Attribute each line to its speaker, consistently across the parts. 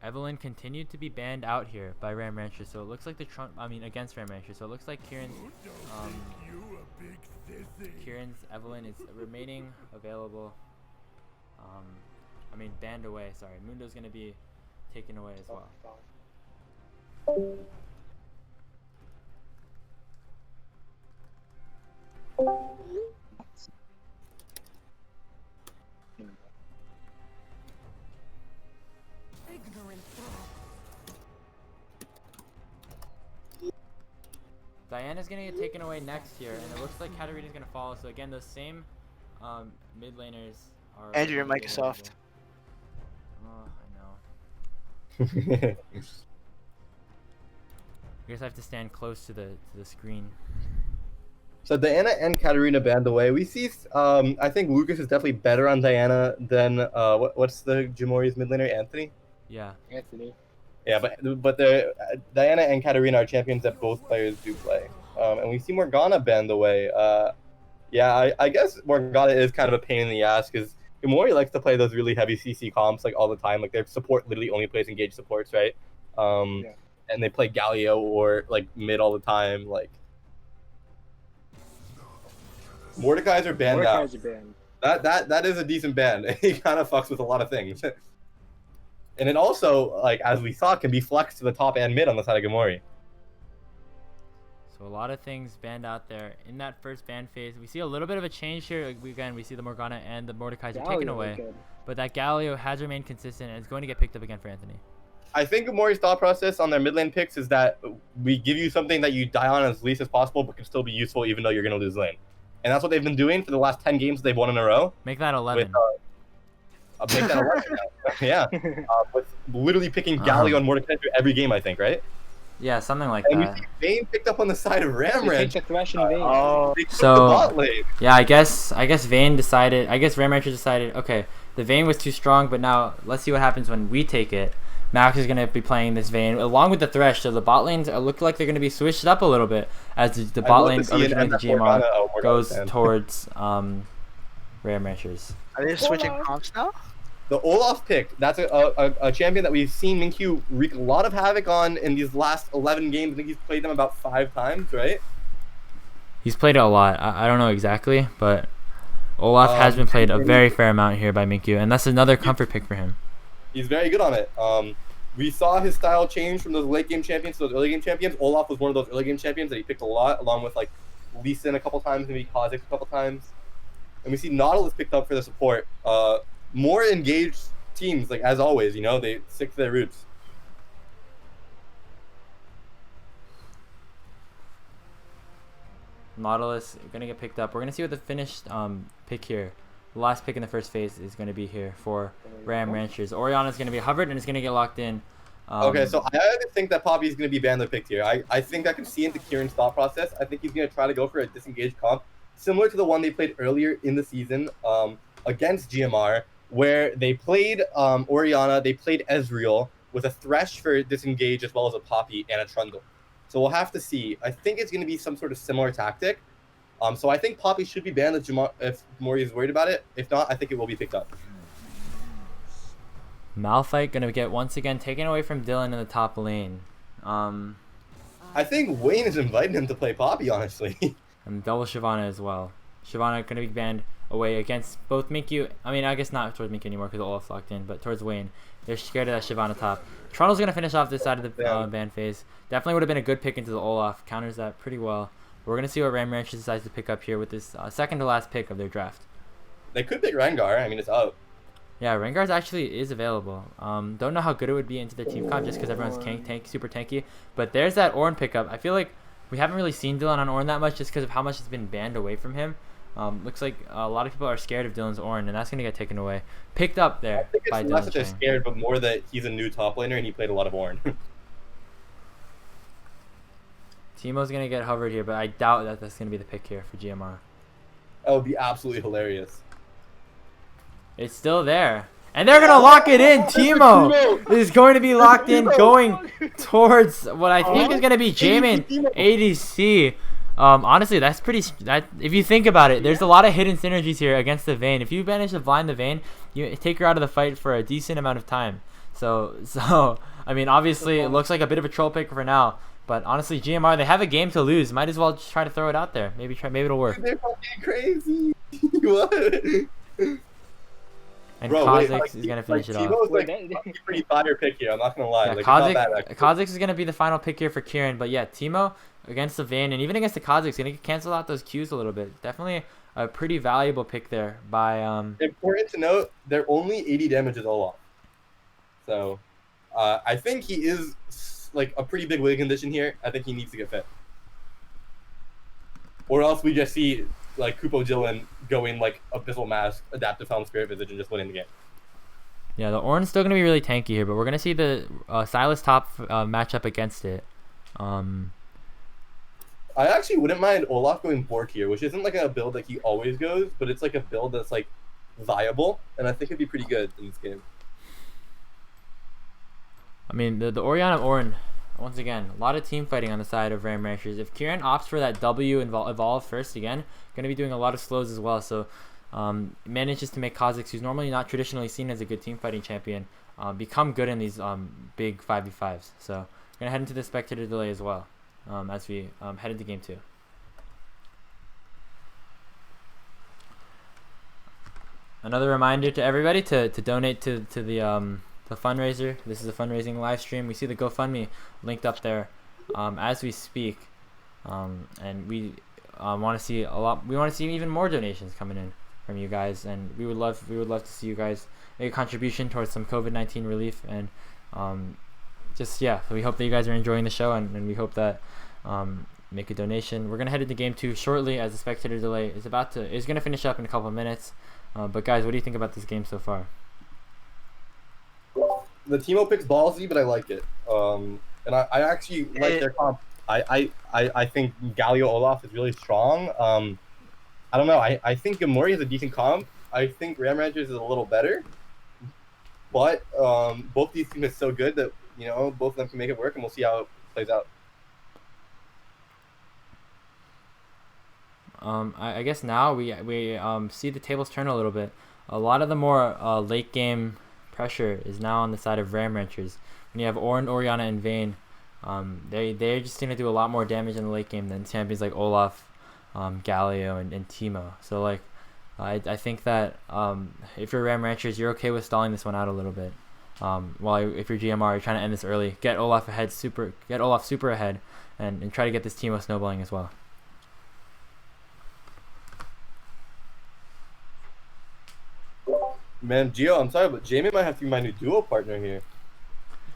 Speaker 1: Evelyn continued to be banned out here by Ram Rancher, so it looks like against Ram Rancher. So it looks like Kieran's Evelyn is remaining available. Banned away. Sorry, Mundo's gonna be taken away as well. Diana's gonna get taken away next here, and it looks like Katarina's gonna follow. So again, those same mid laners are.
Speaker 2: Andrew, your mic is soft.
Speaker 1: Oh, I know. You guys have to stand close to the screen.
Speaker 3: So Diana and Katarina banned away. We see, I think Lucas is definitely better on Diana than what's the Jamori's mid laner, Anthony?
Speaker 1: Yeah.
Speaker 2: Anthony.
Speaker 3: Yeah, but the Diana and Katarina are champions that both players do play. And we see Morgana banned away. Yeah, I guess Morgana is kind of a pain in the ass because Gamori likes to play those really heavy CC comps like all the time. Like their support literally only plays engaged supports, right? Yeah. And they play Galio or like mid all the time. Like Mordekai's are banned out. That is a decent ban. He kind of fucks with a lot of things. And it also, like as we saw, can be flexed to the top and mid on the side of Gamori.
Speaker 1: So a lot of things banned out there in that first ban phase. We see a little bit of a change here. Again, we see the Morgana and the Mordekai's are taken away. But that Galio has remained consistent and it's going to get picked up again for Anthony.
Speaker 3: I think Gamori's thought process on their mid lane picks is that we give you something that you die on as least as possible, but can still be useful even though you're going to lose lane. And that's what they've been doing for the last 10 games they've won in a row.
Speaker 1: Make that 11.
Speaker 3: Make that 11 yeah. With literally picking Galio and Mordekai every game, I think, right?
Speaker 1: Yeah, something like
Speaker 3: and
Speaker 1: that.
Speaker 3: And Vayne picked up on the side of Ramranch.
Speaker 1: So, yeah, I guess Vayne decided, Ram Rancher decided, okay, the Vayne was too strong, but now let's see what happens when we take it. Max is going to be playing this Vayne along with the Thresh, so the bot lanes look like they're going to be switched up a little bit as the bot lane originating the GMR goes towards Ram Ranchers.
Speaker 2: Are they switching comps now?
Speaker 3: The Olaf pick, that's a champion that we've seen Minkyu wreak a lot of havoc on in these last 11 games. I think he's played them about 5 times, right?
Speaker 1: He's played it a lot. I don't know exactly, but Olaf has been played a very fair amount here by Minkyu, and that's another comfort pick for him.
Speaker 3: He's very good on it. We saw his style change from those late game champions to those early game champions. Olaf was one of those early game champions that he picked a lot, along with like Lee Sin a couple times, maybe Kha'Zix a couple times. And we see Nautilus picked up for the support. More engaged teams, like as always, you know, they stick to their roots.
Speaker 1: Nautilus gonna get picked up. We're gonna see what the finished pick here. The last pick in the first phase is gonna be here for Ram Ranchers. Orianna's gonna be hovered and it's gonna get locked in.
Speaker 3: Okay, so I either think that Poppy's gonna be banned or picked here. I think I can see into Kieran's thought process. I think he's gonna try to go for a disengaged comp, similar to the one they played earlier in the season against GMR, where they played Orianna, they played Ezreal with a Thresh for disengage as well as a Poppy and a Trundle. So we'll have to see. I think it's going to be some sort of similar tactic. So I think Poppy should be banned if Mori is worried about it. If not, I think it will be picked up.
Speaker 1: Malphite going to get once again taken away from Dylan in the top lane.
Speaker 3: I think Wayne is inviting him to play Poppy, honestly.
Speaker 1: And double Shyvana as well. Shyvana going to be banned away against both Minkyu. I mean, I guess not towards Minkyu anymore because Olaf's locked in, but towards Wayne. They're scared of that Shyvana top. Trundle's going to finish off this side of the ban phase. Definitely would have been a good pick into the Olaf. Counters that pretty well. We're going to see what Ram Ranch decides to pick up here with this second to last pick of their draft.
Speaker 3: They could pick Rengar. I mean, it's out.
Speaker 1: Yeah, Rengar's actually is available. Don't know how good it would be into their team comp just because everyone's super tanky. But there's that Ornn pickup. I feel like we haven't really seen Dylan on Ornn that much just because of how much has been banned away from him. Looks like a lot of people are scared of Dylan's Ornn, and that's going to get taken away. Picked up there
Speaker 3: I think it's
Speaker 1: by
Speaker 3: less
Speaker 1: Dylan
Speaker 3: that they're scared, but more that he's a new top laner and he played a lot of Ornn.
Speaker 1: Teemo's going to get hovered here, but I doubt that that's going to be the pick here for GMR.
Speaker 3: That would be absolutely hilarious.
Speaker 1: It's still there. And they're going to lock it in. Teemo is going to be locked in going towards what I think is going to be Jamin ADC. Honestly, that's pretty. If you think about it, there's a lot of hidden synergies here against the Vayne. If you manage to blind the Vayne, you take her out of the fight for a decent amount of time. So I mean, obviously it looks like a bit of a troll pick for now. But honestly, GMR, they have a game to lose. Might as well just try to throw it out there. Maybe it'll work.
Speaker 3: They're fucking crazy. What?
Speaker 1: And
Speaker 3: Bro,
Speaker 1: Kha'Zix is gonna finish it off.
Speaker 3: Teemo's like a pretty fire pick here. I'm not gonna lie.
Speaker 1: Yeah,
Speaker 3: Like, it's not bad, actually.
Speaker 1: Kha'Zix is gonna be the final pick here for Kieran. But yeah, Teemo against the Vayne and even against the Kha'Zix, gonna cancel out those Qs a little bit. Definitely a pretty valuable pick there by
Speaker 3: Important to note, they're only 80 damages Olaf. So, I think he is like a pretty big win condition here. I think he needs to get fit, or else we just see like Kupo Jilin going like Abyssal Mask, Adaptive Helm, Spirit Visage, and just winning the game.
Speaker 1: Yeah, the Ornn's still gonna be really tanky here, but we're gonna see the Silas top matchup against it.
Speaker 3: I actually wouldn't mind Olaf going Bork here, which isn't like a build that he always goes, but it's like a build that's like viable, and I think it'd be pretty good in this game.
Speaker 1: I mean, the Orianna Ornn, once again, a lot of team fighting on the side of Ram Ranchers. If Kieran opts for that W evolve first again, going to be doing a lot of slows as well. So manages to make Kha'Zix, who's normally not traditionally seen as a good team fighting champion, become good in these big 5v5s. So we're going to head into the spectator delay as well as we head into game 2. Another reminder to everybody to donate to the fundraiser. This is a fundraising live stream. We see the GoFundMe linked up there as we speak, and we want to see we want to see even more donations coming in from you guys, and we would love to see you guys make a contribution towards some COVID-19 relief, and we hope that you guys are enjoying the show, and we hope that make a donation. We're gonna head into game 2 shortly, as the spectator delay is gonna finish up in a couple of minutes. But guys, what do you think about this game so far?
Speaker 3: The Teemo pick's ballsy, but I like it. And I actually like their comp. I think Galio Olaf is really strong. I don't know. I think Gamori is a decent comp. I think Ram Ranchers is a little better. But both these teams are so good that, you know, both of them can make it work, and we'll see how it plays out.
Speaker 1: I guess now we see the tables turn a little bit. A lot of the more late game pressure is now on the side of Ram Ranchers. When you have Ornn, Orianna, and Vayne, they're just going to do a lot more damage in the late game than champions like Olaf, Galio, and Teemo. So like, I think that if you're Ram Ranchers, you're okay with stalling this one out a little bit. While if you're GMR, you're trying to end this early, get Olaf super ahead, and try to get this Teemo snowballing as well.
Speaker 3: Man, Gio, I'm sorry, but Jamie might have to be my new duo partner here.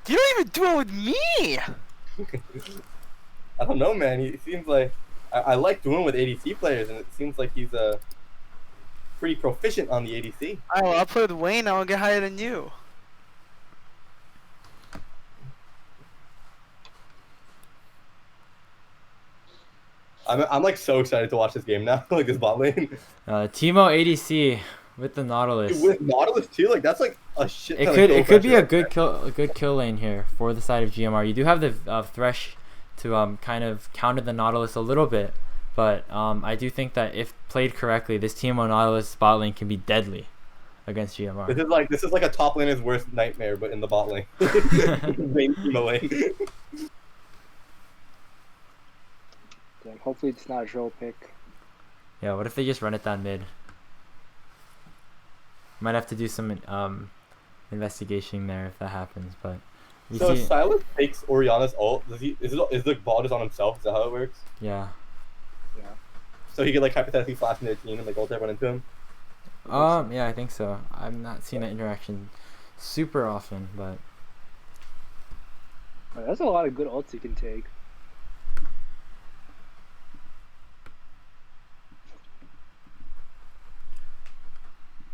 Speaker 2: You don't even duo with me!
Speaker 3: I don't know, man. He seems like... I like doing with ADC players, and it seems like he's pretty proficient on the ADC.
Speaker 2: Alright, I'll play with Wayne, I'll get higher than you.
Speaker 3: I'm like so excited to watch this game now, like this bot lane.
Speaker 1: Teemo ADC with the Nautilus.
Speaker 3: With Nautilus too, like that's like a shit.
Speaker 1: It could be a good kill lane here for the side of GMR. You do have the Thresh to kind of counter the Nautilus a little bit, but I do think that if played correctly, this Teemo Nautilus bot lane can be deadly against GMR.
Speaker 3: This is like a top laner's worst nightmare, but in the bot lane. Main Teemo lane.
Speaker 4: Like, hopefully it's not a troll pick.
Speaker 1: Yeah, what if they just run it down mid? Might have to do some investigation there if that happens, but
Speaker 3: so if Silas takes Orianna's ult, is the ball just on himself? Is that how it works?
Speaker 1: Yeah.
Speaker 4: Yeah.
Speaker 3: So he could like hypothetically flash in their team and like ult everyone into him?
Speaker 1: Yeah, I think so. I've not seen that interaction super often, but
Speaker 4: that's a lot of good ults you can take.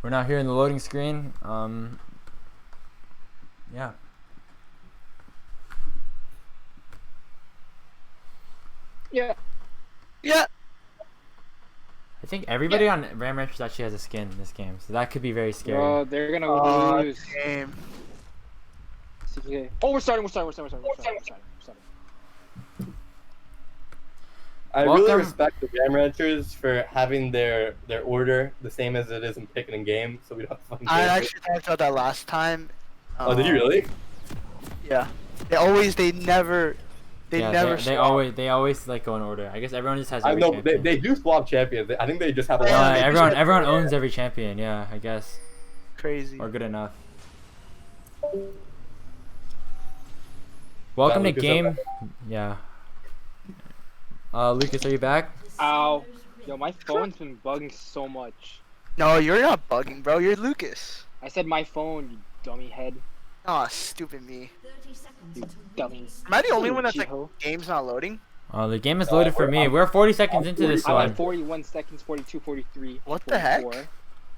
Speaker 1: we're now here in the loading screen. Yeah.
Speaker 4: Yeah.
Speaker 2: Yeah.
Speaker 1: I think everybody on Ram Ranchers actually has a skin in this game, so that could be very scary.
Speaker 4: Oh, they're gonna lose.
Speaker 2: Game.
Speaker 4: Oh, we're starting.
Speaker 3: I really respect the Ram Ranchers for having their order the same as it is in picking in game, so we don't have to fucking
Speaker 2: I actually talked about that last time.
Speaker 3: Oh, did you really?
Speaker 2: Yeah. They never
Speaker 1: They
Speaker 2: swap.
Speaker 1: always like go in order. I guess everyone just has
Speaker 3: I
Speaker 1: every
Speaker 3: know
Speaker 1: champion.
Speaker 3: they do swap champions. I think they just have a
Speaker 2: Yeah,
Speaker 3: lot.
Speaker 2: they
Speaker 1: Everyone owns every champion. Yeah, I guess.
Speaker 2: Crazy.
Speaker 1: Or good enough. Welcome to
Speaker 3: Lucas,
Speaker 1: game. Yeah. Lucas, are you back?
Speaker 4: Ow. Yo, my phone's been bugging so much.
Speaker 2: No, you're not bugging, bro. You're Lucas.
Speaker 4: I said my phone, you dummy head.
Speaker 2: Oh, stupid me.
Speaker 4: You dummy.
Speaker 2: Am I the only one that's like,
Speaker 4: Jiho.
Speaker 2: game's not loading?
Speaker 1: The game is loaded for me. We're 40 seconds into this
Speaker 4: I'm
Speaker 1: one.
Speaker 4: at 41 seconds, 42, 43.
Speaker 2: What the heck?
Speaker 4: 44,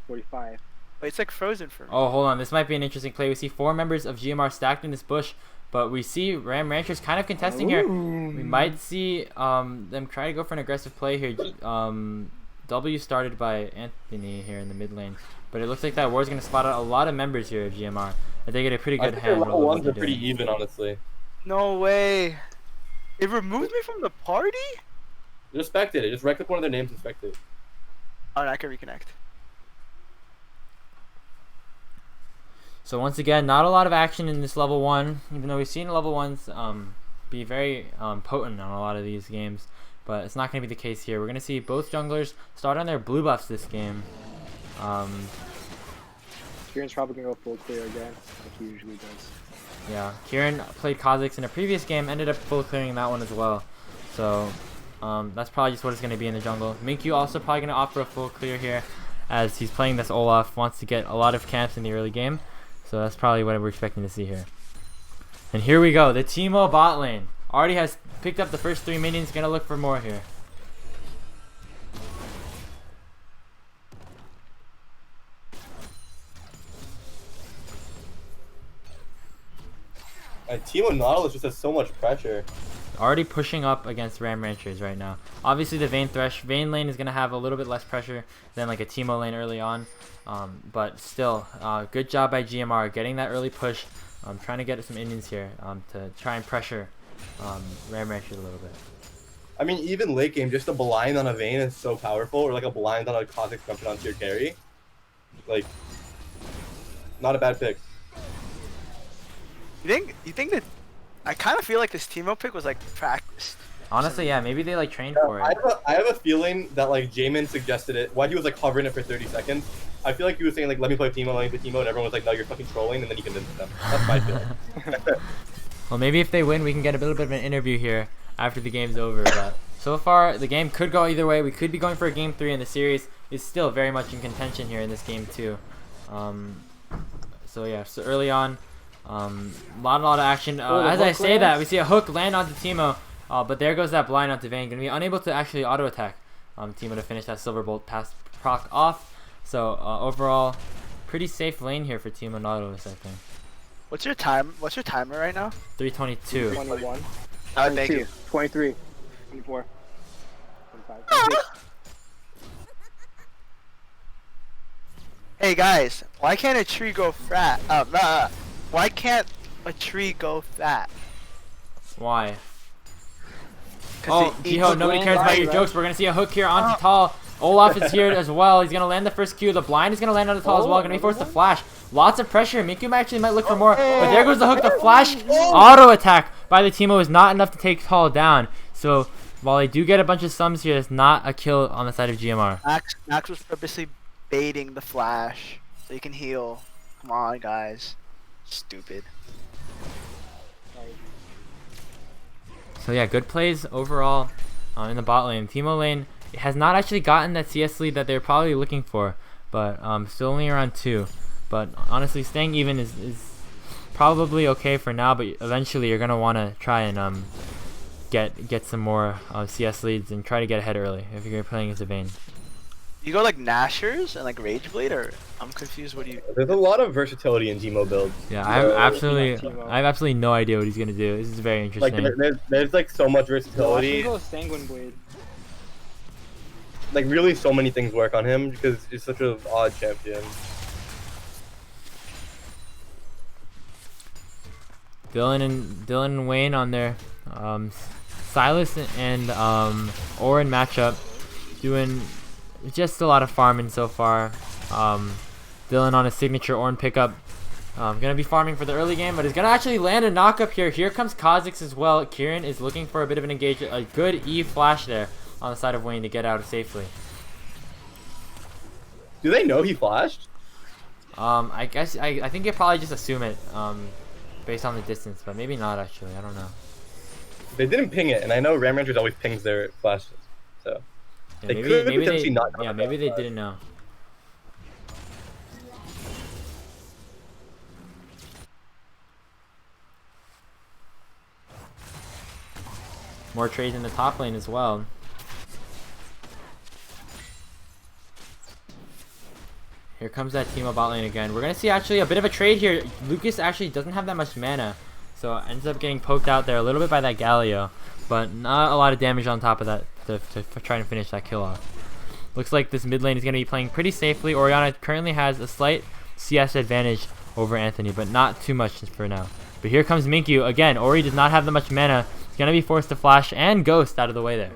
Speaker 4: 45.
Speaker 2: Wait, it's like frozen for me.
Speaker 1: Oh, hold on. This might be an interesting play. We see 4 members of GMR stacked in this bush, but we see Ram Ranchers kind of contesting here. We might see them try to go for an aggressive play here. W started by Anthony here in the mid lane, but it looks like that war's going to spot out a lot of members here of GMR. And they get a pretty
Speaker 3: I
Speaker 1: good
Speaker 3: think their
Speaker 1: handle
Speaker 3: level
Speaker 1: of what
Speaker 3: ones
Speaker 1: they're
Speaker 3: are pretty
Speaker 1: doing.
Speaker 3: even, honestly.
Speaker 2: No way. It removed me from the party?
Speaker 3: Just spectate it. Just right-click one of their names and spectate.
Speaker 2: Oh, I can reconnect.
Speaker 1: So once again, not a lot of action in this level 1, even though we've seen level 1s be very potent on a lot of these games. But it's not going to be the case here. We're going to see both junglers start on their blue buffs this game.
Speaker 4: Kieran's probably gonna go full clear again, like he usually does.
Speaker 1: Yeah, Kieran played Kha'Zix in a previous game, ended up full clearing that one as well. So that's probably just what it's going to be in the jungle. Minkyu also probably going to opt for a full clear here, as he's playing this Olaf, wants to get a lot of camps in the early game. So that's probably what we're expecting to see here. And here we go, the Teemo bot lane. Already has picked up the first 3 minions, going to look for more here.
Speaker 3: And Teemo Nautilus just has so much pressure.
Speaker 1: Already pushing up against Ram Ranchers right now. Obviously the Vayne lane is going to have a little bit less pressure than like a Teemo lane early on. But still, good job by GMR getting that early push. Trying to get some Indians here to try and pressure Ram Ranchers a little bit.
Speaker 3: I mean, even late game, just a blind on a Vayne is so powerful, or like a blind on a Kha'Zix jumping onto your carry. Like, not a bad pick.
Speaker 2: You think that I kind of feel like this Teemo pick was like practiced.
Speaker 1: Honestly, yeah, maybe they like trained for it.
Speaker 3: I have a feeling that like Jamin suggested it while he was like hovering it for 30 seconds. I feel like he was saying like, let me play Teemo, let me play Teemo, and everyone was like, no, you're fucking trolling, and then he convinced them. That's my feeling.
Speaker 1: Well, maybe if they win, we can get a little bit of an interview here after the game's over. But so far, the game could go either way. We could be going for a game 3, and the series is still very much in contention here in this game 2. So yeah, so early on, a lot of action. As I say that, we see a hook land onto Teemo, but there goes that blind onto Vayne. Gonna be unable to actually auto attack Teemo to finish that silver bolt pass proc off. So overall, pretty safe lane here for Teemo Nautilus, I think.
Speaker 2: What's your time? What's your timer right now?
Speaker 1: 322.
Speaker 4: 21.
Speaker 2: Oh, thank you.
Speaker 4: 23. 24. 25.
Speaker 2: Hey guys, why can't a tree go fat? Why can't a tree go fat?
Speaker 1: Why? Oh,
Speaker 2: it eats
Speaker 1: Jiho, nobody
Speaker 2: the
Speaker 1: cares about your
Speaker 2: blind,
Speaker 1: jokes. We're gonna see a hook here onto Tall. Olaf is here as well. He's gonna land the first Q. The blind is gonna land on the Tall as well. Gonna be forced to flash. Lots of pressure. Miku actually might look for more, but there goes the hook. The flash auto attack by the Teemo is not enough to take Tall down. So while they do get a bunch of sums here, it's not a kill on the side of GMR.
Speaker 2: Max was purposely baiting the flash so you can heal. Come on, guys. Stupid.
Speaker 1: So yeah, good plays overall in the bot lane. Teemo lane has not actually gotten that CS lead that they're probably looking for, but still only around 2. But honestly, staying even is probably okay for now, but eventually you're gonna want to try and get some more CS leads and try to get ahead early if you're playing as a Vayne.
Speaker 2: You go like Nashers and like Rageblade, or I'm confused. What do you?
Speaker 3: There's a lot of versatility in Teemo builds.
Speaker 1: Yeah, I have absolutely no idea what he's gonna do. This is very interesting.
Speaker 3: Like there's like so much
Speaker 4: Yo, I
Speaker 3: versatility.
Speaker 4: should go Sanguine Blade.
Speaker 3: Like really, so many things work on him because he's such an odd champion.
Speaker 1: Dylan and Wayne on their Silas and Orin matchup, doing just a lot of farming so far. Dylan on a signature Orin pickup, Gonna be farming for the early game, but is gonna actually land a knock up here. Here comes Kha'Zix as well. Kieran is looking for a bit of an engagement. A good E flash there on the side of Wayne to get out safely.
Speaker 3: Do they know he flashed?
Speaker 1: I guess I think you probably just assume it based on the distance, but maybe not actually. I don't know.
Speaker 3: They didn't ping it, and I know Ram Rangers always pings their flashes, so
Speaker 1: Yeah,
Speaker 3: they
Speaker 1: maybe
Speaker 3: could
Speaker 1: maybe
Speaker 3: potentially
Speaker 1: they,
Speaker 3: not know
Speaker 1: yeah,
Speaker 3: about
Speaker 1: maybe they
Speaker 3: that.
Speaker 1: didn't know. More trades in the top lane as well. Here comes that team of bot lane again. We're gonna see actually a bit of a trade here. Lucas actually doesn't have that much mana, so ends up getting poked out there a little bit by that Galio, but not a lot of damage on top of that to try and finish that kill off. Looks like this mid lane is gonna be playing pretty safely. Orianna currently has a slight CS advantage over Anthony, but not too much for now. But here comes Minkyu again. Ori does not have that much mana. He's gonna be forced to flash and ghost out of the way there.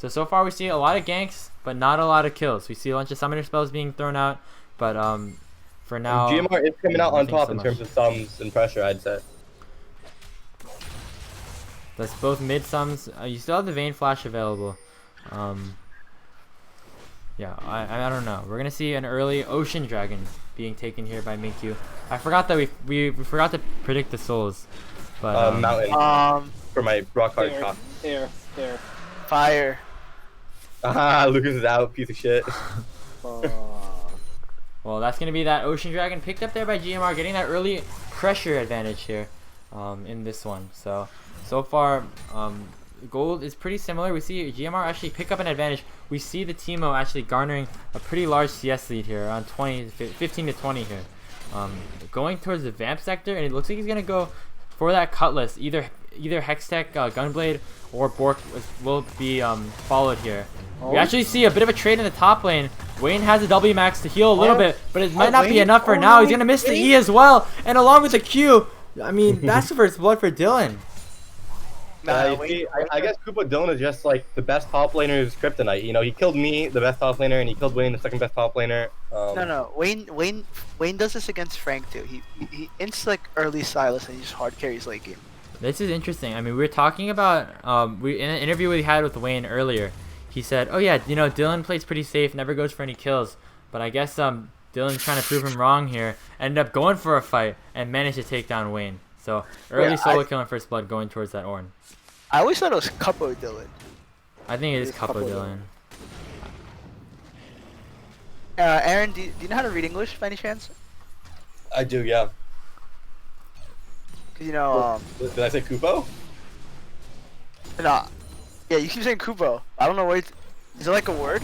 Speaker 1: So far we see a lot of ganks, but not a lot of kills. We see a bunch of summoner spells being thrown out, but for now,
Speaker 3: GMR is coming out on top
Speaker 1: so
Speaker 3: in
Speaker 1: much.
Speaker 3: terms of sums and pressure, I'd say.
Speaker 1: That's both mid sums. You still have the Vayne flash available. Yeah, I don't know. We're gonna see an early Ocean Dragon being taken here by Minkyu. I forgot that we forgot to predict the souls, but
Speaker 3: Mountain. For my rock hard top.
Speaker 4: Air.
Speaker 2: Fire.
Speaker 3: Ah, Lucas is out, piece of shit.
Speaker 1: Well, that's gonna be that Ocean Dragon picked up there by GMR, getting that early pressure advantage here, in this one. So far, gold is pretty similar. We see GMR actually pick up an advantage. We see the Teemo actually garnering a pretty large CS lead here, around 15 to 20 here. Going towards the Vamp sector, and it looks like he's gonna go for that Cutlass. Either Hextech, Gunblade, or Bork will be followed here. We actually see a bit of a trade in the top lane. Wayne has a W max to heal a little bit, but it might not be enough for now. He's gonna miss the E as well, and along with the Q. I mean, that's the first blood for Dylan.
Speaker 3: I guess Koopa Dylan is just like the best top laner's kryptonite. You know, he killed me, the best top laner, and he killed Wayne, the second best top laner.
Speaker 2: No. Wayne does this against Frank too. He ints like early Silas and he just hard carries late game.
Speaker 1: This is interesting. I mean, we were talking about in an interview we had with Wayne earlier. He said, "Oh yeah, you know, Dylan plays pretty safe, never goes for any kills." But I guess Dylan's trying to prove him wrong here. Ended up going for a fight and managed to take down Wayne. So early solo kill and first blood going towards that Ornn.
Speaker 2: I always thought it was Cuppo Dylan.
Speaker 1: I think it is Cuppo Dylan.
Speaker 2: Aaron, do you know how to read English by any chance?
Speaker 3: I do, yeah.
Speaker 2: Cause you know,
Speaker 3: Did I say Kupo?
Speaker 2: no. Yeah, you keep saying Kupo. I don't know what. Is it like a word?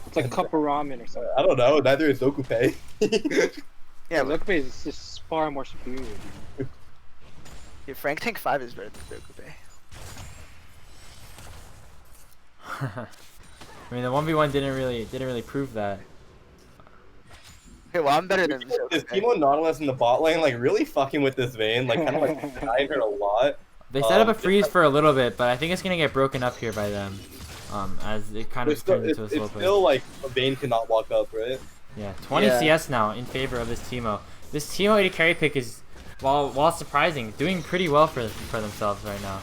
Speaker 4: It's like a cup of ramen or something.
Speaker 3: I don't know. Neither is Dokupe.
Speaker 4: Yeah, Lokupe is just far more superior.
Speaker 2: Yeah, Frank Tank 5 is better than Dokupe.
Speaker 1: I mean, the 1v1 didn't really prove that.
Speaker 2: Okay, well I'm better than this.
Speaker 3: Is Teemo Nautilus in the bot lane like really fucking with this Vayne? Like kind of like denying her a lot.
Speaker 1: They set up a freeze for a little bit, but I think it's gonna get broken up here by them, as it kind of turns into a slow
Speaker 3: It's
Speaker 1: play.
Speaker 3: still like Vayne cannot walk up, right?
Speaker 1: Yeah, 20 CS now in favor of this Teemo. This Teemo AD carry pick is, while surprising, doing pretty well for themselves right now.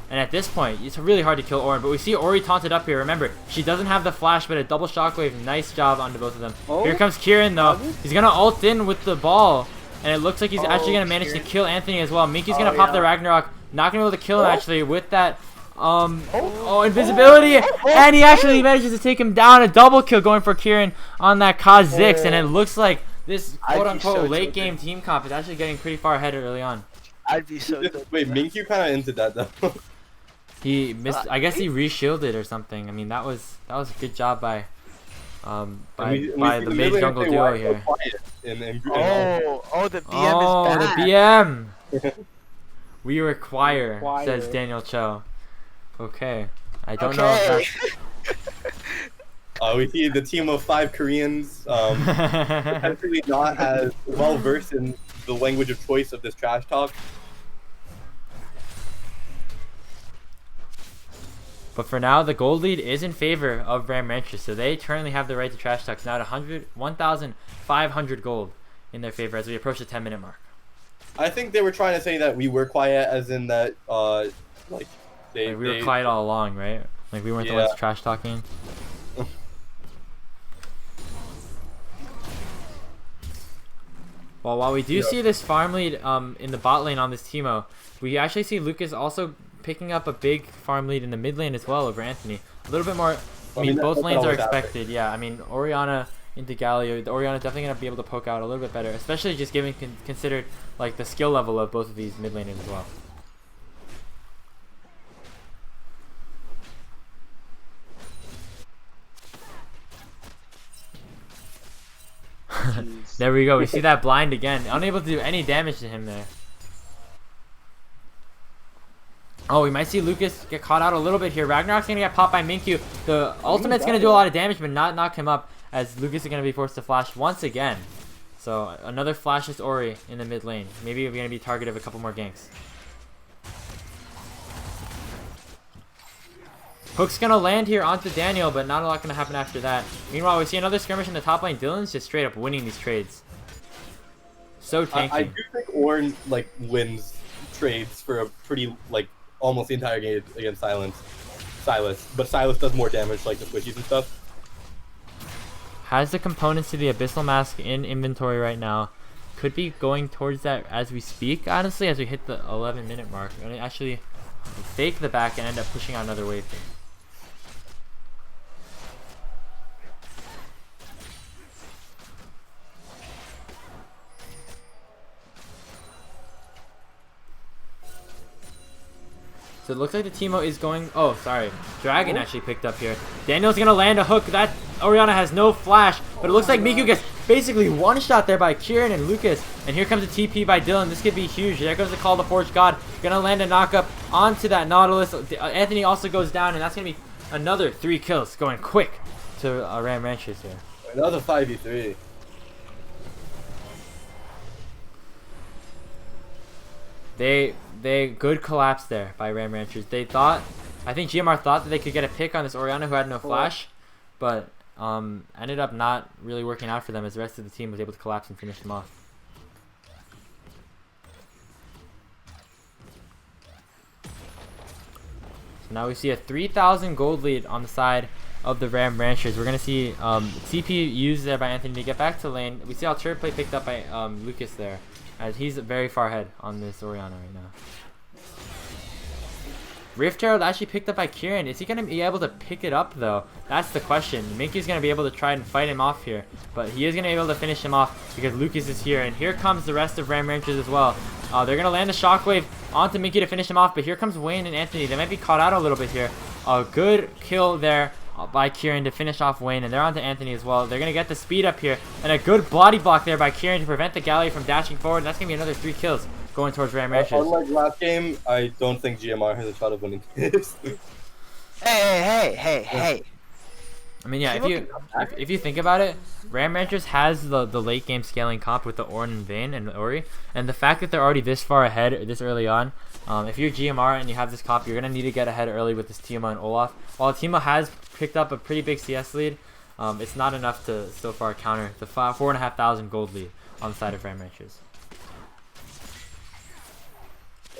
Speaker 1: And at this point, it's really hard to kill Ornn, but we see Ori taunted up here. Remember, she doesn't have the flash, but a double shockwave. Nice job onto both of them.
Speaker 4: Oh.
Speaker 1: Here comes Kieran, though. He's going to ult in with the ball, and it looks like he's actually going to manage to kill Anthony as well. Minkey's going to pop the Ragnarok. Not going to be able to kill him, actually, with that invisibility. And he actually manages to take him down. A double kill going for Kieran on that Kha'Zix, and it looks like this quote-unquote late-game team comp is actually getting pretty far ahead early on.
Speaker 2: I'd be so good.
Speaker 3: Wait, Minkyu kind of into that though.
Speaker 1: He missed. I guess he re-shielded or something. I mean, that was a good job by the mid jungle duo here.
Speaker 2: The BM
Speaker 1: Oh,
Speaker 2: is back.
Speaker 1: the BM. We require, says Daniel Cho. Okay, I don't know if that's...
Speaker 3: We see the team of 5 Koreans, potentially not as well versed in the language of choice of this trash talk.
Speaker 1: But for now, the gold lead is in favor of Ram Ranchers, so they currently have the right to trash talk. Now at 1,500 gold in their favor as we approach the 10-minute mark.
Speaker 3: I think they were trying to say that we were quiet, as in that, like
Speaker 1: we were quiet all along, right? Like we weren't the ones trash talking. Well, while we do see this farm lead in the bot lane on this Teemo, we actually see Lucas also picking up a big farm lead in the mid lane as well over Anthony. A little bit more. I mean, both lanes are expected. Yeah, I mean, Orianna into Galio. The Orianna definitely gonna be able to poke out a little bit better, especially just given considered like the skill level of both of these mid laners as well. There we go. We see that blind again. Unable to do any damage to him there. Oh, we might see Lucas get caught out a little bit here. Ragnarok's going to get popped by Minkyu. The ultimate's going to do a lot of damage, but not knock him up, as Lucas is going to be forced to flash once again. So another flashless Ori in the mid lane. Maybe we're going to be target of a couple more ganks. Hook's going to land here onto Daniel, but not a lot going to happen after that. Meanwhile, we see another skirmish in the top lane. Dylan's just straight up winning these trades. So tanky.
Speaker 3: I do think Ornn like wins trades for a pretty like almost the entire game against Silas, but Silas does more damage, like the squishies and stuff.
Speaker 1: Has the components to the Abyssal Mask in inventory right now. Could be going towards that as we speak, honestly, as we hit the 11-minute mark. We're going to actually fake the back and end up pushing out another wave. So it looks like the Teemo is going... Oh, sorry. Dragon actually picked up here. Daniel's going to land a hook. That Orianna has no flash. But it looks like Miku gets basically one-shot there by Kieran and Lucas. And here comes a TP by Dylan. This could be huge. There goes the Call of the Forge God. Going to land a knock-up onto that Nautilus. Anthony also goes down. And that's going to be another 3 kills going quick to Ram Ranchers here.
Speaker 3: Another 5v3.
Speaker 1: They good collapse there by Ram Ranchers. They thought, I think GMR thought that they could get a pick on this Orianna who had no flash, but ended up not really working out for them as the rest of the team was able to collapse and finish them off. So now we see a 3,000 gold lead on the side of the Ram Ranchers. We're going to see TP used there by Anthony to get back to lane. We see Altered Play picked up by Lucas there, as he's very far ahead on this Orianna right now. Rift Herald actually picked up by Kieran. Is he going to be able to pick it up, though? That's the question. Minky's going to be able to try and fight him off here. But he is going to be able to finish him off because Lucas is here. And here comes the rest of Ram Ranchers as well. They're going to land a Shockwave onto Minky to finish him off. But here comes Wayne and Anthony. They might be caught out a little bit here. A good kill there by Kieran to finish off Wayne. And they're onto Anthony as well. They're going to get the speed up here. And a good body block there by Kieran to prevent the Gallery from dashing forward. And that's going to be another 3 kills going towards Ram Ranchers.
Speaker 3: Unlike last game, I don't think GMR has a shot of winning this.
Speaker 2: Hey.
Speaker 1: I mean, yeah, if you think about it, Ram Ranchers has the late game scaling comp with the Ornn and Vayne and Ori, and the fact that they're already this far ahead this early on, if you're GMR and you have this comp, you're gonna need to get ahead early with this Teemo and Olaf. While Teemo has picked up a pretty big CS lead, it's not enough to so far counter the 4,500 gold lead on the side of Ram Ranchers.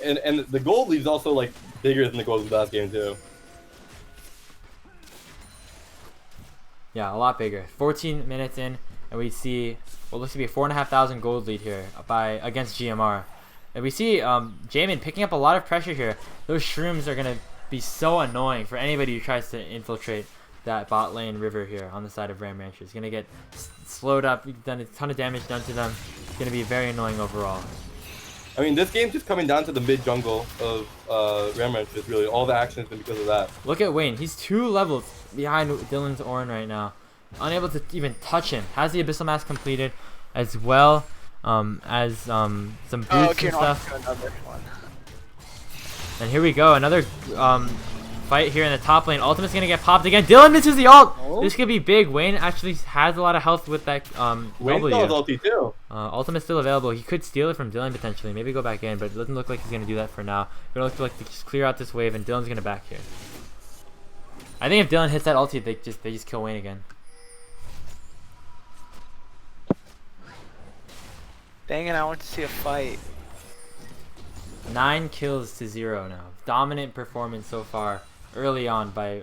Speaker 3: And the gold lead's also like bigger than the gold lead last game too.
Speaker 1: Yeah, a lot bigger. 14 minutes in, and we see what looks to be a 4,500 gold lead here against GMR. And we see Jamin picking up a lot of pressure here. Those shrooms are gonna be so annoying for anybody who tries to infiltrate that bot lane river here on the side of Ram Ranchers. Gonna get slowed up, done a ton of damage done to them. It's gonna be very annoying overall.
Speaker 3: I mean, this game's just coming down to the mid jungle of Ram Ranchers, really. All the action has been because of that.
Speaker 1: Look at Wayne. He's 2 levels behind Dylan's Ornn right now. Unable to even touch him. Has the Abyssal Mask completed, as well as some boots and stuff. And here we go. Another fight here in the top lane. Ultimate's going to get popped again. Dylan misses the ult. Oh. This could be big. Wayne actually has a lot of health with that
Speaker 3: Wayne still has ulti too.
Speaker 1: Ultimate's still available. He could steal it from Dylan potentially. Maybe go back in, but it doesn't look like he's going to do that for now. It's going to look like to just clear out this wave, and Dylan's going to back here. I think if Dylan hits that ulti, they just kill Wayne again.
Speaker 2: Dang it, I want to see a fight.
Speaker 1: 9 kills to 0 now. Dominant performance so far early on by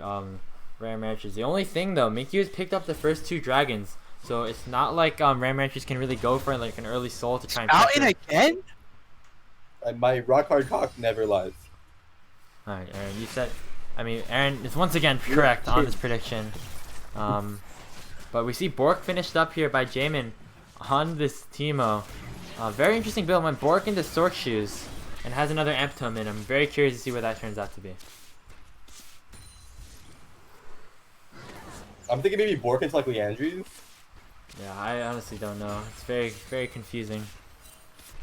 Speaker 1: Ram Ranchers. The only thing though, Mickey has picked up the first 2 dragons, so it's not like Ram Ranchers can really go for like an early soul to try and
Speaker 2: out in again.
Speaker 3: My rock hard cock never lies.
Speaker 1: All right, Aaron, you said. I mean, Aaron is once again correct on this prediction. But we see Bork finished up here by Jamin on this Teemo. Very interesting build. Went Bork into Sork Shoes and has another Amp Tome in. I'm very curious to see what that turns out to be.
Speaker 3: I'm thinking maybe Bork into like Leandries.
Speaker 1: Yeah, I honestly don't know. It's very confusing.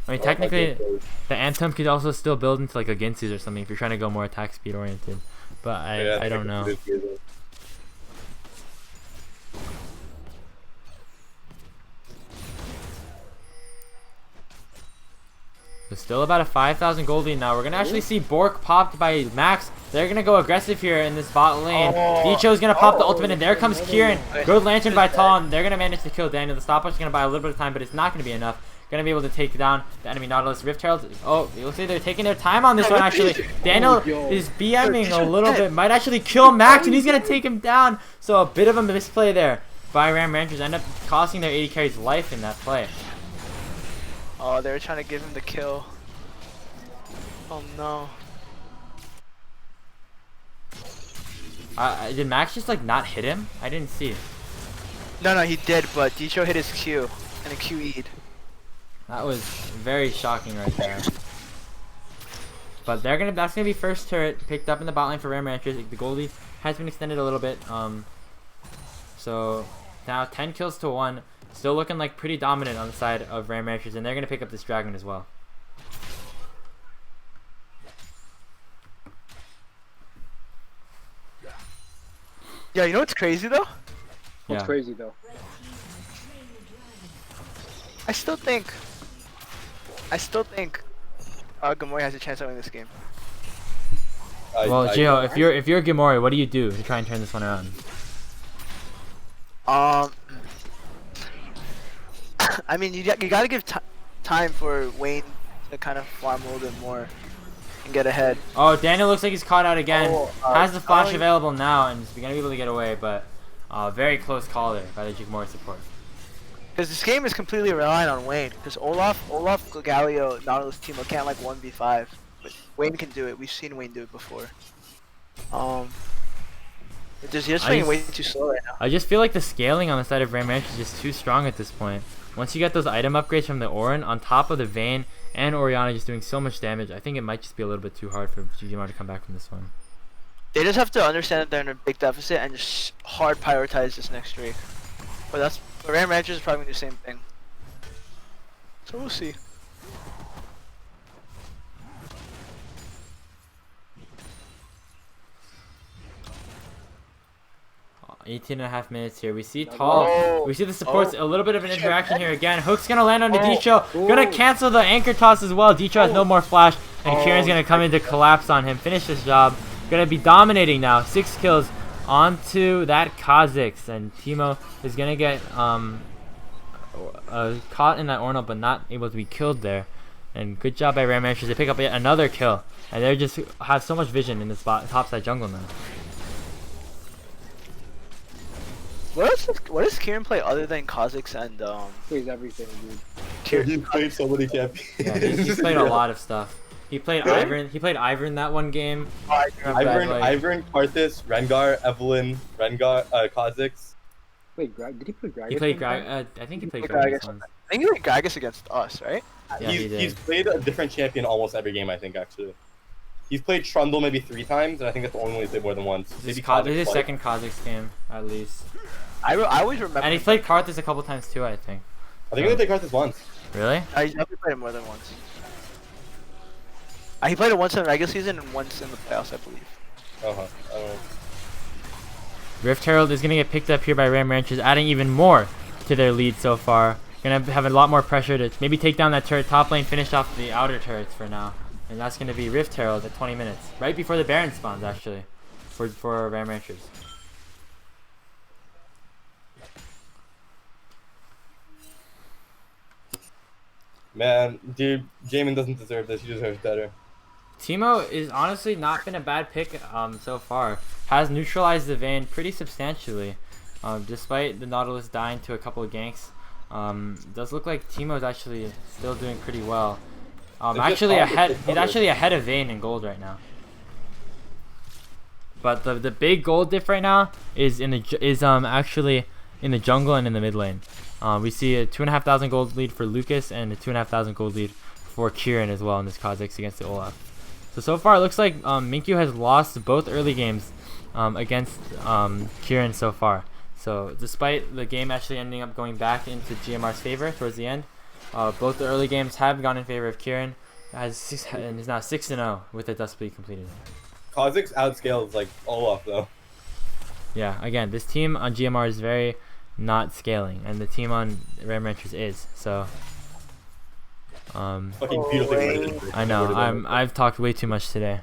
Speaker 1: I mean, technically, the Amp Tome could also still build into like a Ginsu's or something if you're trying to go more attack speed oriented. But I don't know. There's still about a 5,000 gold lead now. We're going to actually see Bork popped by Max. They're going to go aggressive here in this bot lane. Dicho's going to pop the ultimate, and there comes Kieran. Good Lantern by Tom. They're going to manage to kill Daniel. The stopwatch is going to buy a little bit of time, but it's not going to be enough. Going to be able to take down the enemy Nautilus. Rift Herald. Oh, it looks like they're taking their time on this one, actually. Daniel is BMing a little bit. Might actually kill Max, and he's going to take him down. So a bit of a misplay there by Ram Ranchers. End up costing their AD carry's life in that play.
Speaker 2: Oh, they were trying to give him the kill. Oh no.
Speaker 1: Did Max just like not hit him? I didn't see.
Speaker 2: No, he did, but Dicho hit his Q and a QE'd.
Speaker 1: That was very shocking right there. But that's gonna be first turret picked up in the bot lane for Ram Ranchers. The goldie has been extended a little bit. So now 10 kills to 1. Still looking like pretty dominant on the side of Ram Ranchers, and they're gonna pick up this dragon as well.
Speaker 2: Yeah, you know what's crazy though?
Speaker 4: What's crazy though?
Speaker 2: I still think Gamori has a chance of winning this game.
Speaker 1: Well, Gio, if you're Gamori, what do you do to try and turn this one around?
Speaker 2: I mean, you gotta give time for Wayne to kind of farm a little bit more and get ahead.
Speaker 1: Oh, Daniel looks like he's caught out again. Has the flash available now and is gonna be able to get away, but very close call there by the Gamori support.
Speaker 2: Because this game is completely reliant on Wayne. Because Olaf, Galio, Nautilus, Teemo can't like 1v5, but Wayne can do it. We've seen Wayne do it before. He's just playing way too slow right now.
Speaker 1: I just feel like the scaling on the side of Ram Ranch is just too strong at this point. Once you get those item upgrades from the Orin on top of the Vayne and Orianna just doing so much damage, I think it might just be a little bit too hard for GMR to come back from this one.
Speaker 2: They just have to understand that they're in a big deficit and just hard prioritize this next streak. But Ram Ranchers is probably gonna do the same thing. So we'll see.
Speaker 1: 18.5 minutes here. We see Tall. We see the supports. A little bit of an interaction here again. Hook's gonna land on the Dicho. Gonna cancel the anchor toss as well. Dicho has no more flash, and Kieran's gonna come in to collapse on him. Finish this job. Gonna be dominating now. 6 kills onto that Kha'Zix, and Teemo is gonna get caught in that Ornal, but not able to be killed there. And good job by Ram Ranchers to pick up yet another kill. And they just have so much vision in this topside jungle now.
Speaker 2: What does Kieran play other than Kha'Zix and
Speaker 4: Plays everything,
Speaker 3: dude. He played so many champions.
Speaker 1: Yeah, he's played a lot of stuff. He played Ivern. He played Ivern that one game.
Speaker 3: Ivern, Karthus, Rengar, Evelyn, Kha'Zix.
Speaker 4: Wait, did he play Gragas?
Speaker 1: He played Gragas. I think he played Gragas once.
Speaker 2: I think he played Gragas against us, right?
Speaker 1: Yeah,
Speaker 3: he's played a different champion almost every game, I think, actually. He's played Trundle maybe 3 times, and I think that's the only one he's played more than once.
Speaker 1: This is his second Kha'Zix game, at least.
Speaker 2: I always remember.
Speaker 1: And he played Karthus a couple times too, I think.
Speaker 3: I think he only played Karthus once.
Speaker 1: Really?
Speaker 2: I definitely played it more than once. He played it once in the regular season and once in the playoffs, I believe.
Speaker 1: Rift Herald is going to get picked up here by Ram Ranchers, adding even more to their lead so far. Going to have a lot more pressure to maybe take down that turret top lane, finish off the outer turrets for now. And that's going to be Rift Herald at 20 minutes. Right before the Baron spawns, actually. for Ram Ranchers.
Speaker 3: Man, dude, Jamin doesn't deserve this. He deserves better.
Speaker 1: Teemo is honestly not been a bad pick so far. Has neutralized the Vayne pretty substantially, despite the Nautilus dying to a couple of ganks. Does look like Teemo's actually still doing pretty well. Actually ahead. He's actually ahead of Vayne in gold right now. But the big gold diff right now is actually in the jungle and in the mid lane. We see a 2,500 gold lead for Lucas and a 2,500 gold lead for Kieran as well in this Kha'Zix against the Olaf. So far it looks like Minkyu has lost both early games against Kieran so far. So despite the game actually ending up going back into GMR's favor towards the end, both the early games have gone in favor of Kieran. And is now 6-0 with the Dust Bleed completed.
Speaker 3: Kha'Zix outscales like Olaf though.
Speaker 1: Yeah, again, this team on GMR is very not scaling, and the team on Ram Ranchers is. So
Speaker 3: Fucking beautifully.
Speaker 1: I know I've talked way too much today.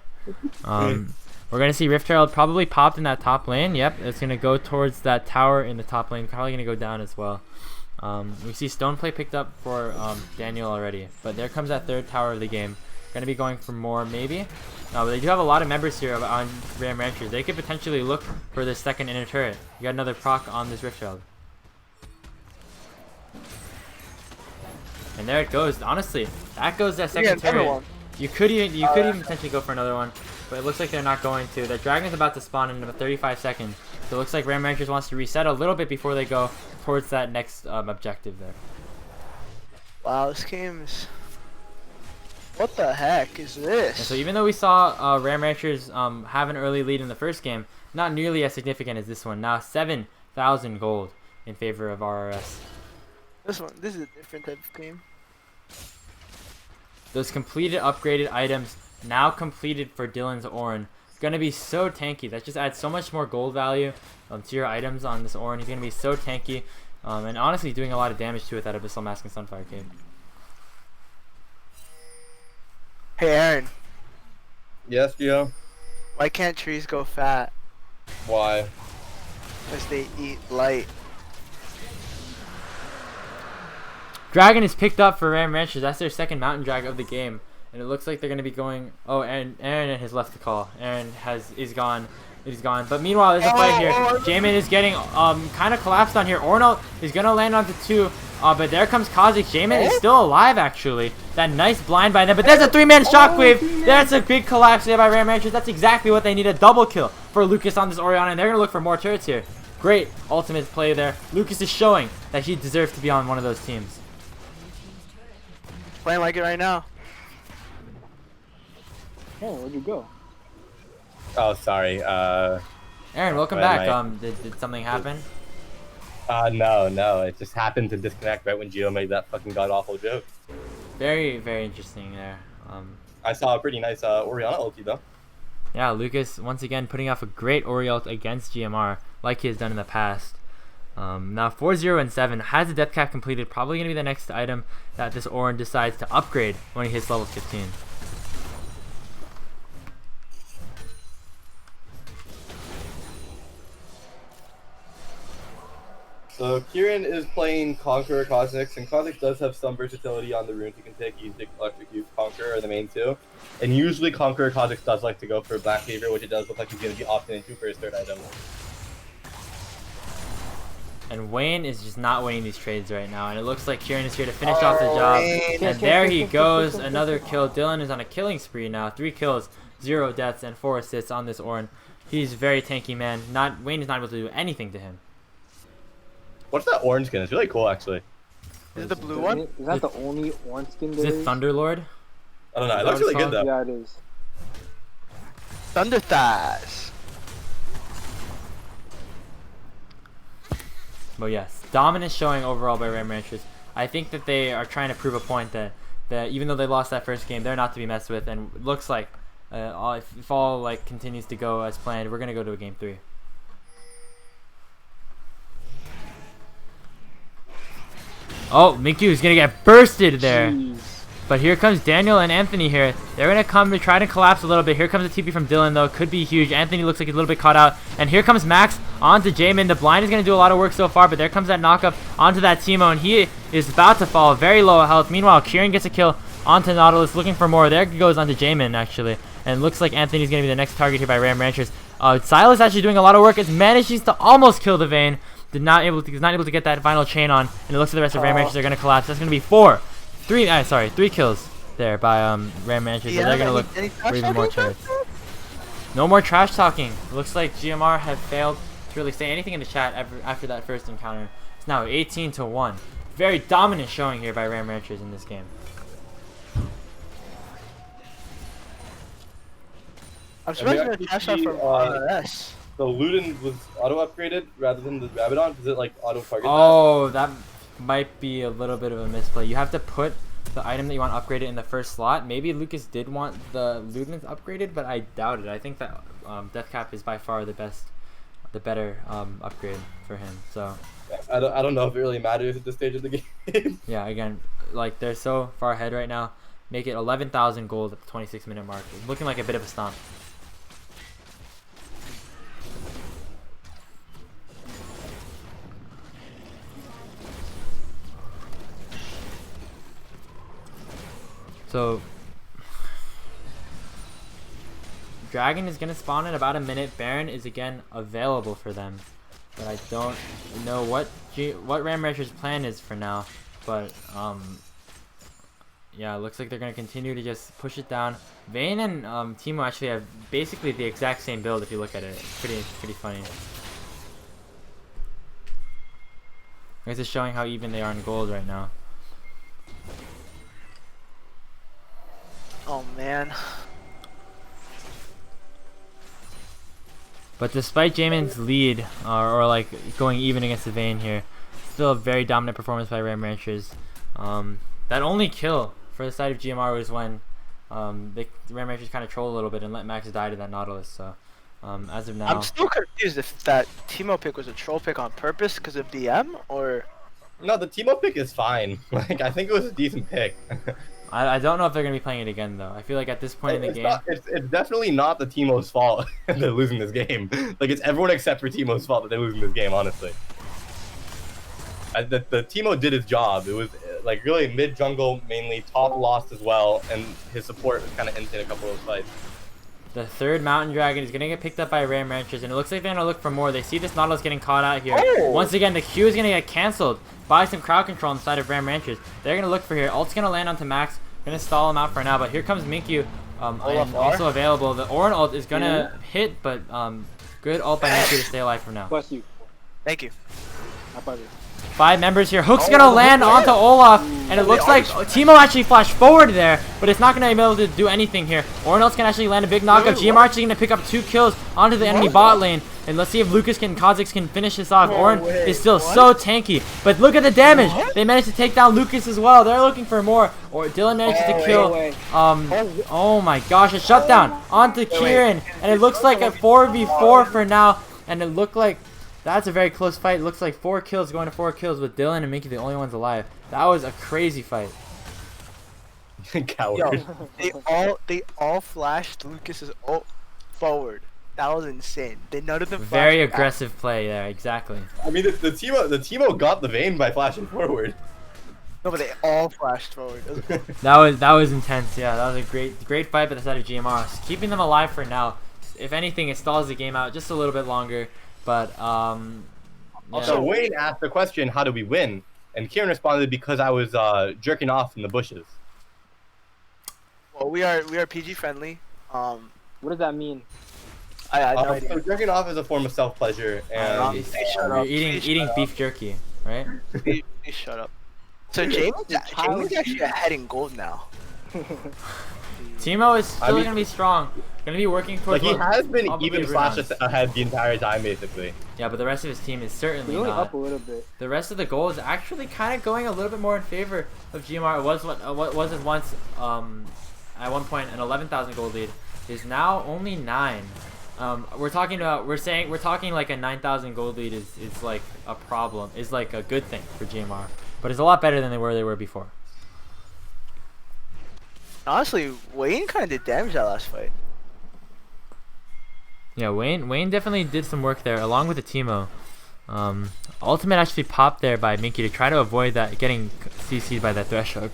Speaker 1: We're gonna see Rift Herald probably popped in that top lane. Yep, it's gonna go towards that tower in the top lane. Probably gonna go down as well. We see Stoneplay picked up for Daniel already, but there comes that third tower of the game. Gonna be going for more maybe. But they do have a lot of members here on Ram Ranchers. They could potentially look for this second inner turret. You got another proc on this Rift Herald. And there it goes. Honestly, that goes that second turret. You could even potentially go for another one, but it looks like they're not going to. The dragon's about to spawn in about 35 seconds. So it looks like Ram Ranchers wants to reset a little bit before they go towards that next objective there.
Speaker 2: Wow, this game's... What the heck is this?
Speaker 1: And so even though we saw Ram Ranchers have an early lead in the first game, not nearly as significant as this one. Now 7,000 gold in favor of RRS.
Speaker 2: This is a different type of game.
Speaker 1: Those completed upgraded items now completed for Dylan's Ornn. Gonna be so tanky. That just adds so much more gold value to your items on this Ornn. He's gonna be so tanky, and honestly doing a lot of damage to it with that Abyssal Mask and Sunfire Cape.
Speaker 2: Hey Aaron.
Speaker 3: Yes, Gio.
Speaker 2: Why can't trees go fat?
Speaker 3: Why?
Speaker 2: Because they eat light.
Speaker 1: Dragon is picked up for Ram Ranchers. That's their second mountain drag of the game. And it looks like they're going to be going... Oh, Aaron has left the call. Aaron is gone. He's gone. But meanwhile, there's a fight here. Jamin is getting kind of collapsed on here. Ornal is going to land onto 2. But there comes Kha'Zix. Jamin is still alive, actually. That nice blind by them. But there's a 3-man shockwave. That's a big collapse there by Ram Ranchers. That's exactly what they need. A double kill for Lucas on this Orianna. And they're going to look for more turrets here. Great ultimate play there. Lucas is showing that he deserves to be on one of those teams.
Speaker 2: Playing like it right now.
Speaker 4: Oh, where'd you go?
Speaker 3: Oh, sorry.
Speaker 1: Aaron, welcome back. Did something happen?
Speaker 3: No. It just happened to disconnect right when Gio made that fucking god-awful joke.
Speaker 1: Very, very interesting there.
Speaker 3: I saw a pretty nice Orianna ulti, though.
Speaker 1: Yeah, Lucas, once again, putting off a great Ori ult against GMR, like he has done in the past. Now 4-0 and 7 has the death cap completed. Probably going to be the next item that this Ornn decides to upgrade when he hits level 15.
Speaker 3: So Kieran is playing Conqueror Kha'Zix, and Kha'Zix does have some versatility on the runes he can take. He's Electrocute, Conqueror are the main two. And usually Conqueror Kha'Zix does like to go for Black Favor, which it does look like he's going to be opting into for his third item.
Speaker 1: And Wayne is just not winning these trades right now. And it looks like Kieran is here to finish off the job. And there he goes, another kill. Dylan is on a killing spree now. 3 kills, 0 deaths, and 4 assists on this Ornn. He's very tanky, man. Wayne is not able to do anything to him.
Speaker 3: What's that orange skin? It's really cool, actually.
Speaker 2: Is it the blue one?
Speaker 4: Is that the only orange skin there
Speaker 1: Is it Thunderlord?
Speaker 3: I don't know. It looks really good, though.
Speaker 4: Yeah, it is.
Speaker 2: Thunder Thighs.
Speaker 1: But yes, dominance showing overall by Ram Ranchers. I think that they are trying to prove a point that even though they lost that first game, they're not to be messed with. And it looks like if all like continues to go as planned, we're gonna go to a game 3. Oh, Minkyu is gonna get bursted there.
Speaker 4: Jeez.
Speaker 1: But here comes Daniel and Anthony here. They're going to come to try to collapse a little bit. Here comes a TP from Dylan, though. Could be huge. Anthony looks like he's a little bit caught out. And here comes Max onto Jamin. The blind is going to do a lot of work so far, but there comes that knockup onto that Teemo, and he is about to fall. Very low health. Meanwhile, Kieran gets a kill onto Nautilus, looking for more. There goes onto Jamin, actually. And it looks like Anthony's going to be the next target here by Ram Ranchers. Silas actually doing a lot of work. It manages to almost kill the Vayne. Was not able to get that final chain on. And it looks like the rest of Ram Ranchers are going to collapse. That's going to be three kills there by Ram Ranchers.
Speaker 2: Yeah,
Speaker 1: so they're going to look for even more turrets. No more trash talking. Looks like GMR have failed to really say anything in the chat after that first encounter. It's now 18-1. Very dominant showing here by Ram Ranchers in this game.
Speaker 2: I'm surprised you're trash talk from RRS.
Speaker 3: The Luden was auto-upgraded rather than the Rabadon. Does it, like, auto-target
Speaker 1: that might be a little bit of a misplay. You have to put the item that you want upgraded in the first slot. Maybe Lucas did want the Ludens upgraded, but I doubt it. I think that Death Cap is by far the better upgrade for him. So
Speaker 3: I don't know if it really matters at this stage of the game.
Speaker 1: yeah, again, like they're so far ahead right now. Make it 11,000 gold at the 26-minute mark. It's looking like a bit of a stomp. So Dragon is going to spawn in about a minute. Baron is again available for them. But I don't know what Ram Rancher's plan is for now. But yeah, it looks like they're going to continue to just push it down. Vayne and Teemo actually have basically the exact same build if you look at it. It's pretty funny. This is showing how even they are in gold right now.
Speaker 2: Oh man.
Speaker 1: But despite Jamin's lead, or like going even against the Vayne here, still a very dominant performance by Ram Ranchers. That only kill for the side of GMR was when the Ram Ranchers kind of trolled a little bit and let Max die to that Nautilus. So as of now,
Speaker 2: I'm still confused if that Teemo pick was a troll pick on purpose because of DM or.
Speaker 3: No, the Teemo pick is fine. Like, I think it was a decent pick.
Speaker 1: I don't know if they're going to be playing it again, though. I feel like at this point in the game...
Speaker 3: It's definitely not the Teemo's fault that they're losing this game. Like, it's everyone except for Teemo's fault that they're losing this game, honestly. The Teemo did his job. It was, like, really mid-jungle, mainly top lost as well, and his support was kind of in a couple of fights.
Speaker 1: The third Mountain Dragon is going to get picked up by Ram Ranchers, and it looks like they're going to look for more. They see this Nautilus getting caught out here.
Speaker 2: Oh.
Speaker 1: Once again, the Q is going to get canceled by some crowd control on the side of Ram Ranchers. They're going to look for here. Ult's going to land onto Max. Going to stall him out for now, but here comes Minkyu, and also available. The Orin ult is going to hit, but good ult by Minkyu to stay alive for now.
Speaker 4: Bless you.
Speaker 2: Thank you.
Speaker 1: 5 members here. Hook's going to land onto Olaf, and it looks like Teemo actually flashed forward there, but it's not going to be able to do anything here. Orinel's can actually land a big knockup. GMR actually going to pick up 2 kills onto the enemy bot lane, and let's see if Lucas and Kha'Zix can finish this off. Orin is still so tanky, but look at the damage. They managed to take down Lucas as well. They're looking for more. Or Dylan manages to kill. Oh my gosh, a shutdown onto Kieran, and it looks like a 4v4 for now, and it looked like that's a very close fight. It looks like 4 kills going to 4 kills with Dylan and Minkyu the only ones alive. That was a crazy fight.
Speaker 3: Coward.
Speaker 2: Yo, they all flashed Lucas's ult forward. That was insane. None of them.
Speaker 1: Very aggressive play there, exactly.
Speaker 3: I mean, the Teemo got the Vayne by flashing forward.
Speaker 2: No, but they all flashed forward.
Speaker 1: That was intense. Yeah, that was a great fight by the side of GMR. Keeping them alive for now. If anything, it stalls the game out just a little bit longer. But yeah.
Speaker 3: Also, Wayne asked the question, "How do we win?" And Kieran responded, "Because I was jerking off in the bushes."
Speaker 2: Well, we are PG friendly.
Speaker 4: What does that mean?
Speaker 2: I have no idea.
Speaker 3: So jerking off is a form of self-pleasure, and
Speaker 1: You're eating beef jerky, right?
Speaker 2: Please shut up. So James actually ahead in gold now.
Speaker 1: Teemo is still going to be strong. Going to be working towards.
Speaker 3: Like, he has been even slash ahead the entire time, basically.
Speaker 1: Yeah, but the rest of his team is certainly
Speaker 4: He's only
Speaker 1: not.
Speaker 4: up a little bit.
Speaker 1: The rest of the goal is actually kind of going a little bit more in favor of GMR. It was what was it once at one point an 11,000 gold lead is now only 9. We're talking like a 9,000 gold lead is like a problem. Is like a good thing for GMR, but it's a lot better than they were before.
Speaker 2: Honestly, Wayne kind of did damage that last fight.
Speaker 1: Yeah, Wayne definitely did some work there, along with the Teemo. Ultimate actually popped there by Minky to try to avoid that getting CC'd by that Thresh hook.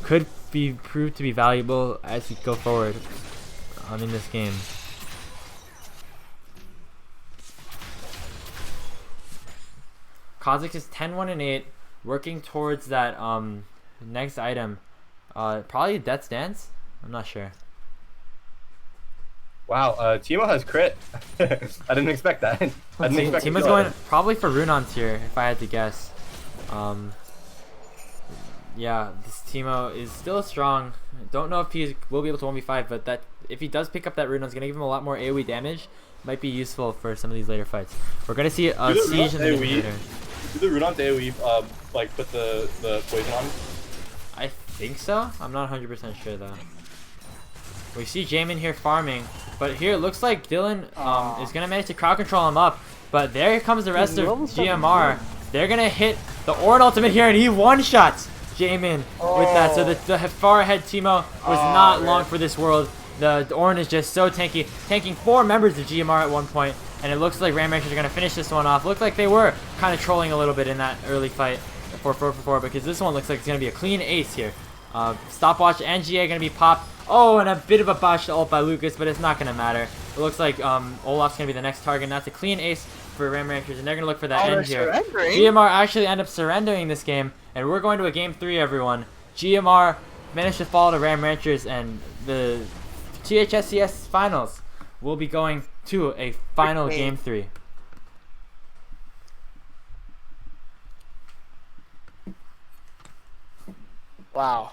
Speaker 1: Could be proved to be valuable as we go forward in this game. Kha'Zix is 10-1-8, working towards that next item. Probably Death's Dance? I'm not sure.
Speaker 3: Wow, Teemo has crit. I didn't expect that. I didn't expect
Speaker 1: Teemo's going probably for Runons here, if I had to guess. Yeah, this Teemo is still strong. Don't know if he will be able to 1v5, but that if he does pick up that Runon, it's gonna give him a lot more AoE damage. Might be useful for some of these later fights. We're gonna see a siege in the later.
Speaker 3: Do the Runon's AoE like put the poison on?
Speaker 1: I think so. I'm not 100% sure though. We see Jamin here farming, but here it looks like Dylan is gonna manage to crowd control him up. But there comes the rest of GMR. They're gonna hit the Ornn ultimate here, and he one-shots Jamin with that. So the far ahead Teemo was not long for this world. The Ornn is just so tanky, tanking 4 members of GMR at one point, and it looks like Ram Ranchers are gonna finish this one off. Looked like they were kind of trolling a little bit in that early fight for 4-4, because this one looks like it's gonna be a clean ace here. Stopwatch and GA gonna be popped. Oh, and a bit of a botched ult by Lucas, but it's not gonna matter. It looks like Olaf's gonna be the next target, and that's a clean ace for Ram Ranchers, and they're gonna look for that end here. GMR actually end up surrendering this game, and we're going to a game 3, everyone. GMR managed to fall to Ram Ranchers, and the THSCS finals will be going to a final game 3.
Speaker 2: Wow.